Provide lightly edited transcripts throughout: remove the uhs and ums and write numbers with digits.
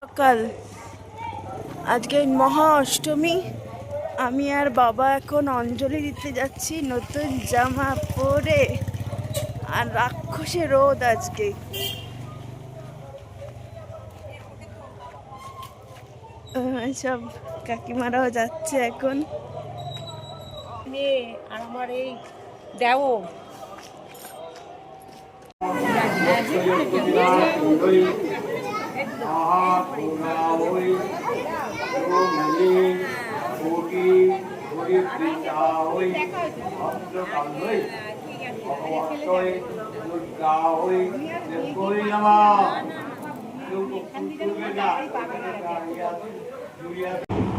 সকাল আজকে মহা অষ্টমী। আমি আর বাবা এখন অঞ্জলি দিতে যাচ্ছি নতুন জামা পরে। আর রাক্ষসে রোদ আজকে। সব কাকিমারাও যাচ্ছে এখন। আর আমার এই দেও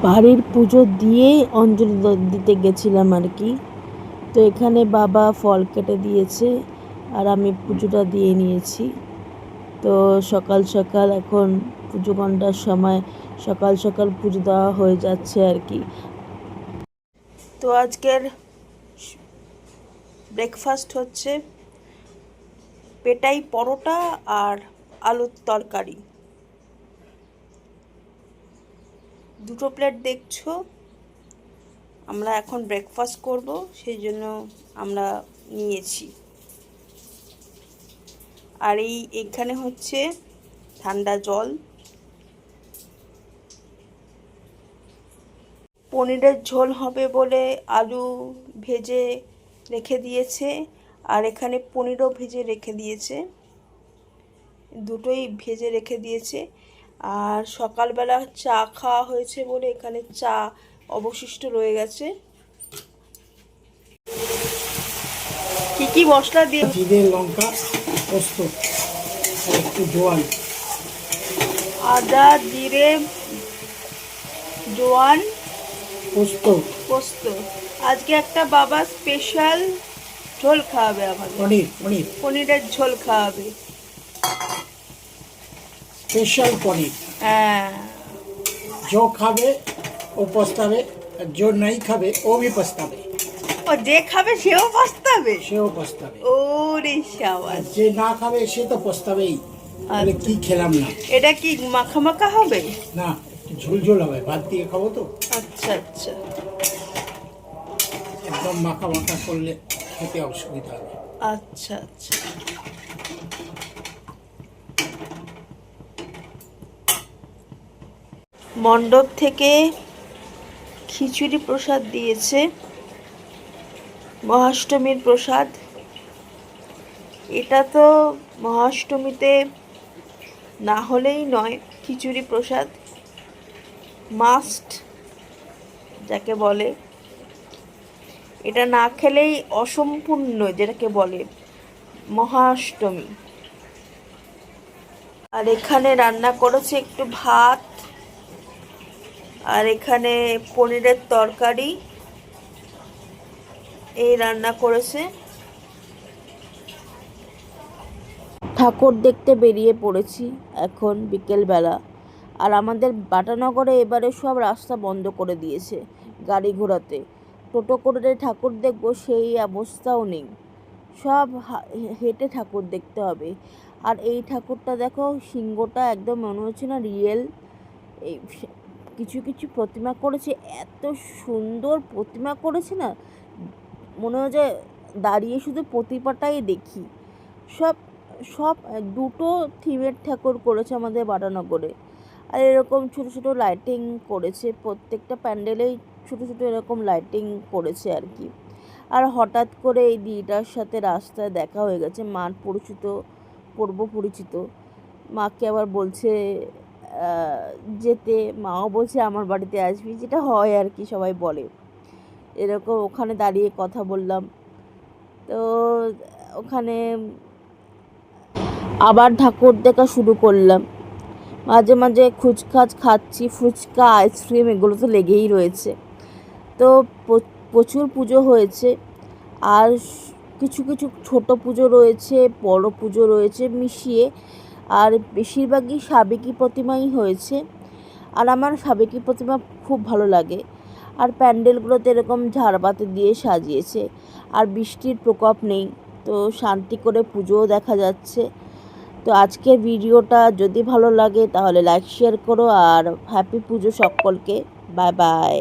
বাড়ির পুজো দিয়ে অঞ্জলি দিতে গেছিলাম আর কি। তো এখানে বাবা ফল কেটে দিয়েছে আর আমি পুজোটা দিয়ে নিয়েছি। তো সকাল সকাল এখন পুজো ঘন্টার সময় সকাল সকাল পুজো দেওয়া হয়ে যাচ্ছে আর কি। তো আজকের ব্রেকফাস্ট হচ্ছে পেটাই পরোটা আর আলুর তরকারি। দুটো প্লেট দেখছো। আমরা এখন ব্রেকফাস্ট করব, সেই জন্য আমরা নিয়েছি। আর এইখানে হচ্ছে ঠান্ডা জল। পনিরের ঝোল হবে বলে আলু ভেজে রেখে দিয়েছে, আর এখানে পনিরও ভেজে রেখে দিয়েছে, দুটোই ভেজে রেখে দিয়েছে। আর সকালবেলা চা খাওয়া হয়েছে বলে এখানে চা অবশিষ্ট রয়ে গেছে। কি কি মশলা দিয়ে? জিরে, লঙ্কা, পোস্ত, একটু জোয়ান, আদা, জিরে, জোয়ান, পোস্ত, পোস্ত। আজকে একটা বাবা স্পেশাল ঝোল খাওয়াবে আমাদের। পনিরের ঝোল খাওয়াবে, স্পেশাল পনির। হ্যাঁ। जो खावे वो पछतावे, जो नहीं खावे वो भी पछतावे। ও যে খাবে সেও পস্তাবে। সেও পছতাবে। ওরে শাবাশ। যে না খাবে সে তো পছতাবেই, বলে কি খেলাম না। এটা কি মাখা মাখা হবে? না, একটু ঝোল হবে, ভাত দিয়ে খাবো তো। আচ্ছা আচ্ছা। একদম মাখা মাখা করলে খেতে অসুবিধা হবে। আচ্ছা আচ্ছা। মণ্ডপ থেকে খিচুড়ি প্রসাদ দিয়েছে, মহাষ্টমীর প্রসাদ। এটা তো মহাষ্টমীতে না হলেই নয়, খিচুড়ি প্রসাদ মাস্ট যাকে বলে। এটা না খেলেই অসম্পূর্ণ, যেটাকে বলে মহাষ্টমী। আর এখানে রান্না করেছে একটু ভাত, আর এখানে পনিরের তরকারি এই রান্না করেছে। ঠাকুর দেখতে বেরিয়ে পড়েছি এখন বিকেলবেলা। আর আমাদের বাটানগরে এবারে সব রাস্তা বন্ধ করে দিয়েছে গাড়ি ঘোড়াতে। টোটো করে ঠাকুর দেখবো সেই অবস্থাও নেই, সব হেঁটে ঠাকুর দেখতে হবে। আর এই ঠাকুরটা দেখো, সিংহটা একদম মনে হচ্ছে না রিয়েল। এই কিছু কিছু প্রতিমা করেছে, এত সুন্দর প্রতিমা করেছে না, মনে হয় যে দাঁড়িয়ে শুধু প্রতিমাটাই দেখি। সব সব দুটো থিমের ঠাকুর করেছে আমাদের বাটানগরে। আর এরকম ছোটো ছোটো লাইটিং করেছে, প্রত্যেকটা প্যান্ডেলেই ছোটো ছোটো এরকম লাইটিং করেছে আর কি। আর হঠাৎ করে এই দিদিটার সাথে রাস্তায় দেখা হয়ে গেছে, মার পরিচিত। মাকে আবার বলছে যেতে, মাও বলছে আমার বাড়িতে আসবি, যেটা হয় আর কি, সবাই বলে এরকম। ওখানে দাঁড়িয়ে কথা বললাম। তো ওখানে আবার ঠাকুর দেখা শুরু করলাম। মাঝে মাঝে খুচখাচ খাচ্ছি, ফুচকা, আইসক্রিম এগুলো তো লেগেই রয়েছে। তো প্রচুর পুজো হয়েছে, আর কিছু কিছু ছোট পুজো রয়েছে, বড় পুজো রয়েছে মিশিয়ে। আর বেশিরভাগই সাবেকি প্রতিমাই হয়েছে, আর আমার সাবেকি প্রতিমা খুব ভালো লাগে। আর প্যান্ডেলগুলোতে এরকম ঝাড়বাতি দিয়ে সাজিয়েছে, আর বৃষ্টির প্রকোপ নেই, তো শান্তি করে পুজোও দেখা যাচ্ছে। তো আজকের ভিডিওটা যদি ভালো লাগে তাহলে লাইক শেয়ার করো, আর হ্যাপি পুজো সকলকে। Bye bye.